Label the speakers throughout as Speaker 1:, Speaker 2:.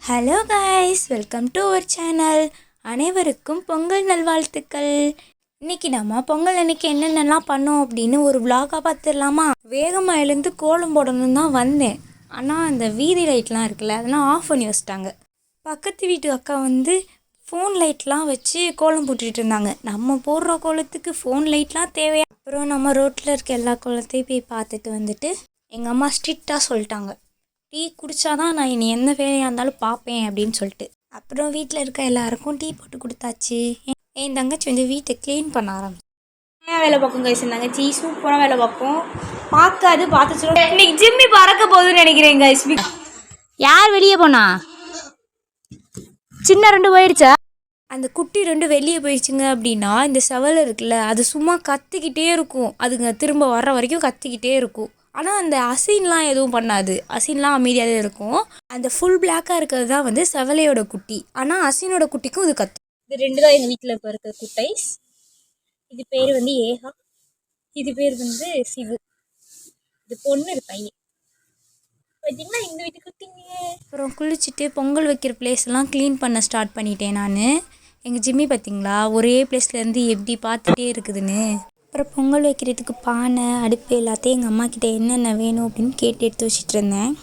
Speaker 1: Hello guys, welcome to our channel. அனைவருக்கும் பொங்கல் நல்வாழ்த்துக்கள். இன்னைக்கு நம்ம பொங்கல் அன்னைக்கு என்னென்னலாம் பண்ணோம் அப்படின்னு ஒரு விலாகாக பார்த்துடலாமா? வேகமாக எழுந்து கோலம் போடணும்னு தான் வந்தேன். ஆனால் அந்த வீதி லைட்லாம் இருக்குல்ல, அதெல்லாம் ஆஃப் பண்ணி வச்சிட்டாங்க. பக்கத்து வீட்டு அக்கா ஃபோன் லைட்லாம் வச்சு கோலம் போட்டுட்டு இருந்தாங்க. நம்ம போடுற கோலத்துக்கு ஃபோன் லைட்லாம் தேவையா? அப்புறம் நம்ம ரோட்டில் இருக்க எல்லா கோலத்தையும் போய் பார்த்துட்டு எங்கள் அம்மா ஸ்ட்ரிக்டாக சொல்லிட்டாங்க, டீ குடித்தாதான் நான் இனி எந்த வேலையாக இருந்தாலும் பார்ப்பேன் அப்படின்னு சொல்லிட்டு. அப்புறம் வீட்டில் இருக்க எல்லாருக்கும் டீ போட்டு கொடுத்தாச்சு. என் தங்கச்சி வீட்டை க்ளீன் பண்ண ஆரம்பிச்சு வேலை பார்க்கும். கைஸ், என் தங்கச்சி சூப்பராக வேலை பார்க்கும். பார்த்து சொல்லுவோம். இன்னைக்கு ஜிம்மி பறக்க போகுதுன்னு நினைக்கிறேன் கைஸ். யார் வெளியே போனா? சின்ன 2 போயிடுச்சா? அந்த குட்டி 2 வெளியே போயிடுச்சுங்க அப்படின்னா இந்த செவல் இருக்குல்ல, அது சும்மா கத்திக்கிட்டே இருக்கும். அதுங்க திரும்ப வர்ற வரைக்கும் கத்திக்கிட்டே இருக்கும். ஆனால் அந்த அசின்லாம் எதுவும் பண்ணாது. அசின்லாம் அமைதியாக இருக்கும். அந்த ஃபுல் பிளாக்காக இருக்கிறது தான் செவலையோட குட்டி. ஆனால் அசினோட குட்டிக்கும் இது கத்து. இது 2 தான் எங்கள் வீட்டில் இப்போ இருக்கிற குட்டைஸ். இது பேர் ஏகா. இது பேர் சிவு. இது பொண்ணு, இது பையன். பார்த்தீங்கன்னா இந்த வீட்டு குட்டிங்க. அப்புறம் குளிச்சுட்டு பொங்கல் வைக்கிற பிளேஸ்லாம் க்ளீன் பண்ண ஸ்டார்ட் பண்ணிட்டேன் நான். எங்கள் ஜிம்மி பார்த்தீங்களா ஒரே பிளேஸ்லேருந்து எப்படி பார்த்துட்டே இருக்குதுன்னு. அப்புறம் பொங்கல் வைக்கிறதுக்கு பானை, அடுப்பு எல்லாத்தையும் எங்கள் அம்மா கிட்டே என்னென்ன வேணும் அப்படின்னு கேட்டு எடுத்து வச்சுட்டு இருந்தேன்.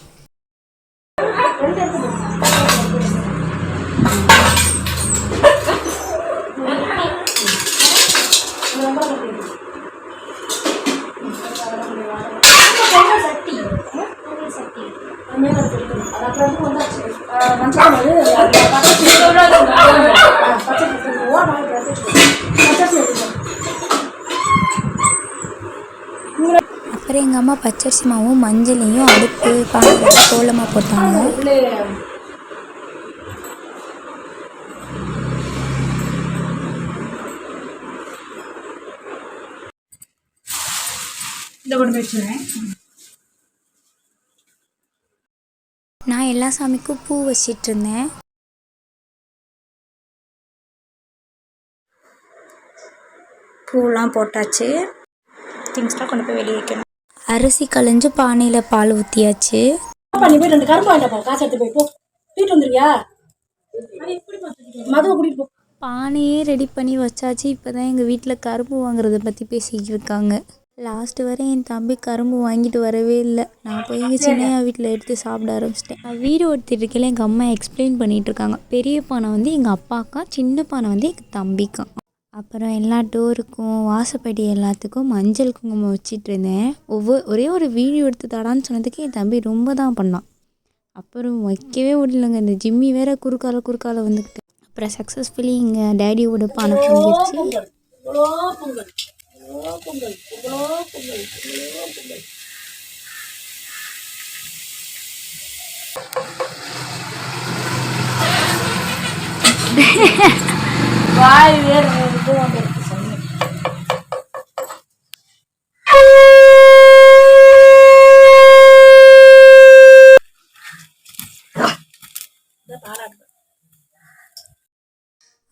Speaker 1: அப்புறம் எங்கள் அம்மா பச்சரிசி மாவும் மஞ்சளையும் அடுப்பு பானை கோலமாக போட்டாங்க. நான் எல்லா சாமிக்கும் பூ வச்சிட்டு இருந்தேன். பூலாம் போட்டாச்சு. திங்ஸ்லாம் கொண்டு போய் வெளியே வைக்கணும். அரிசி களைஞ்சு பானையில் பால் ஊற்றியாச்சு. பானையே ரெடி பண்ணி வச்சாச்சு. இப்போ தான் எங்கள் வீட்டில் கரும்பு வாங்குறத பற்றி பேசிக்கிட்டு இருக்காங்க. லாஸ்ட்டு வரை என் தம்பி கரும்பு வாங்கிட்டு வரவே இல்லை. நான் போய் எங்கள் சின்னையா வீட்டில் எடுத்து சாப்பிட ஆரம்பிச்சிட்டேன். வீடியோ எடுத்துகிட்டு இருக்கையில் எங்கள் அம்மா எக்ஸ்பிளைன் பண்ணிகிட்டு இருக்காங்க. பெரிய பானை எங்கள் அப்பாக்கா, சின்ன பானை எங்கள் தம்பிக்கா. அப்புறம் எல்லா டோருக்கும் வாசப்படி எல்லாத்துக்கும் மஞ்சள் குங்குமம் வச்சிட்டு இருந்தேன். ஒரே ஒரு வீடியோ எடுத்து தடான்னு சொன்னதுக்கு என் தம்பி ரொம்ப தான் பண்ணான். அப்புறம் வைக்கவே முடியலங்க. இந்த ஜிம்மி வேற குறுக்கால வந்துக்கிட்டு. அப்புறம் சக்ஸஸ்ஃபுல்லி இங்கே டேடியோட பானை பொங்கிடுச்சு. வாய் வேறு சொன்னேன்.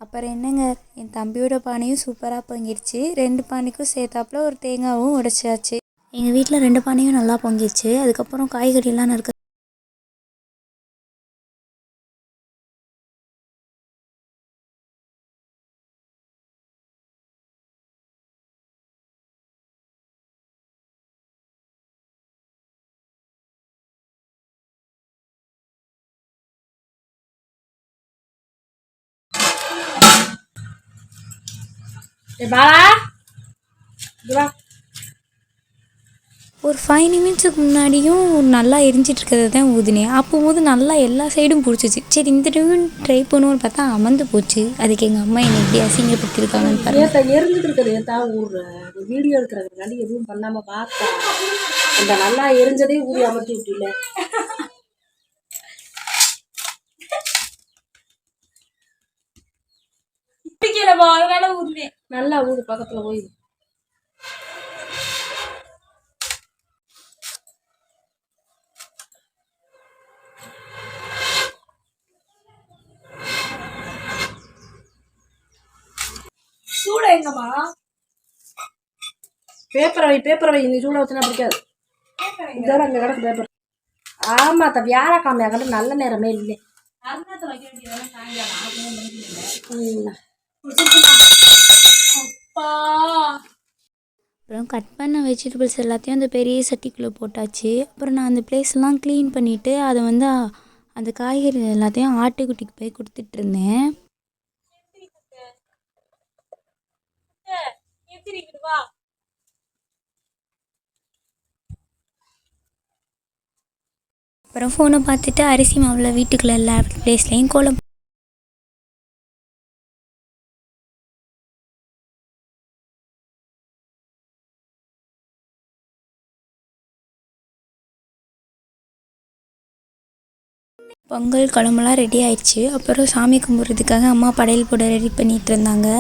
Speaker 1: அப்புறம் என்னங்க, என் தம்பியோட பானையும் சூப்பராக பொங்கிடுச்சு. 2 பானைக்கும் சேர்த்தாப்புல ஒரு தேங்காவும் உடைச்சாச்சு. எங்கள் வீட்டில் 2 பானையும் நல்லா பொங்கிடுச்சு. அதுக்கப்புறம் காய்கறியெல்லாம் நறுக்க ஒரு 5 நிமிஷத்துக்கு முன்னாடியும் நல்லா எரிஞ்சிட்டு இருக்கிறத தான் ஊதினேன். அப்போது நல்லா எல்லா சைடும் பிடிச்சிச்சு. சரி இந்த டைம் ட்ரை பண்ணுவோன்னு பார்த்தா அமர்ந்து போச்சு. அதுக்கு எங்கள் அம்மா என்னை எப்படி அசிங்கப்படுத்திருக்காங்கன்னு பாருங்க.
Speaker 2: எரிஞ்சிட்டு இருக்கிறது ஏதா ஊடுற வீடியோ எடுக்கிறதுனால எதுவும் பண்ணாமல் பார்த்தா அந்த நல்லா எரிஞ்சதே ஊறி அமர்த்தி விட்டுல. நல்லா ஊடு பக்கத்தில் போய் சூட எங்கம்மா பேப்பரை வை நீ சூட வச்சுனா பிடிக்காது. இதோட அங்கே கிடக்கு பேப்பர். ஆமாம், வியாழக்கிழமை ஆகட்டும் நல்ல நேரமே இல்லை. அருணாச்சலம் வைக்க வேண்டியதெல்லாம் சாயங்காலம் 6 மணிக்கு
Speaker 1: அப்புறம் கட் பண்ண வெஜிடபிள்ஸ் எல்லாத்தையும் அந்த பெரிய சட்டிக்குள்ளே போட்டாச்சு. அப்புறம் நான் அந்த பிளேஸ்லாம் க்ளீன் பண்ணிவிட்டு அதை வந்து அந்த காய்கறி எல்லாத்தையும் ஆட்டுக்குட்டிக்கு போய் கொடுத்துட்ருந்தேன். அப்புறம் ஃபோனை பார்த்துட்டு அரிசி மாவில் வீட்டுக்குள்ளே எல்லா பிளேஸ்லேயும் கோலம் பொங்கல் குழம்புலாம் ரெடி ஆயிடுச்சு. அப்புறம் சாமி கும்பிட்றதுக்காக அம்மா படையல் போட ரெடி பண்ணிகிட்டு இருந்தாங்க.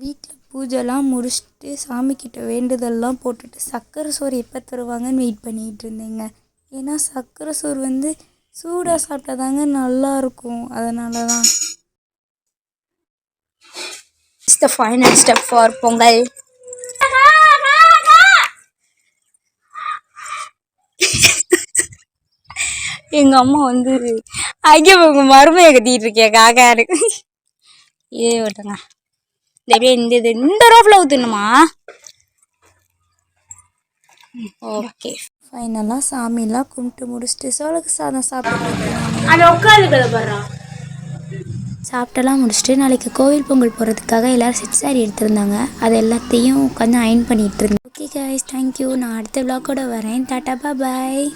Speaker 1: வீட்டில் பூஜைலாம் முடிச்சுட்டு சாமிக்கிட்ட வேண்டுதல்லாம் போட்டுட்டு சர்க்கரை சோறு எப்போ தருவாங்கன்னு வெயிட் பண்ணிகிட்டு இருந்தேங்க. ஏன்னா சர்க்கரை சோறு வந்து சூடாக சாப்பிட்டாதாங்க நல்லாயிருக்கும். அதனால தான்.
Speaker 3: It's the final step for Pongal. எங்க அம்மா வந்து ஐயா உங்க மருமையை கத்திட்டு இருக்கேன் காக்காரு. இதே விட்டுங்க அப்படியே இந்த ரோப்ல ஊத்துணுமா? ஓகே.
Speaker 1: ஃபைனலாக சாமிலாம் கும்பிட்டு முடிச்சுட்டு சோளக்கு சாதம் சாப்பிட்டு
Speaker 3: அதை உட்காந்து
Speaker 1: சாப்பிட்டெல்லாம் முடிச்சுட்டு நாளைக்கு கோவில் பொங்கல் போகிறதுக்காக எல்லோரும் செட் சாரி எடுத்திருந்தாங்க. அது எல்லாத்தையும் உட்காந்து அயன் பண்ணிகிட்டு இருந்தேன். Okay guys, thank you. நான் அடுத்த விளாக்கோட வரேன். டாட்டா பாய்.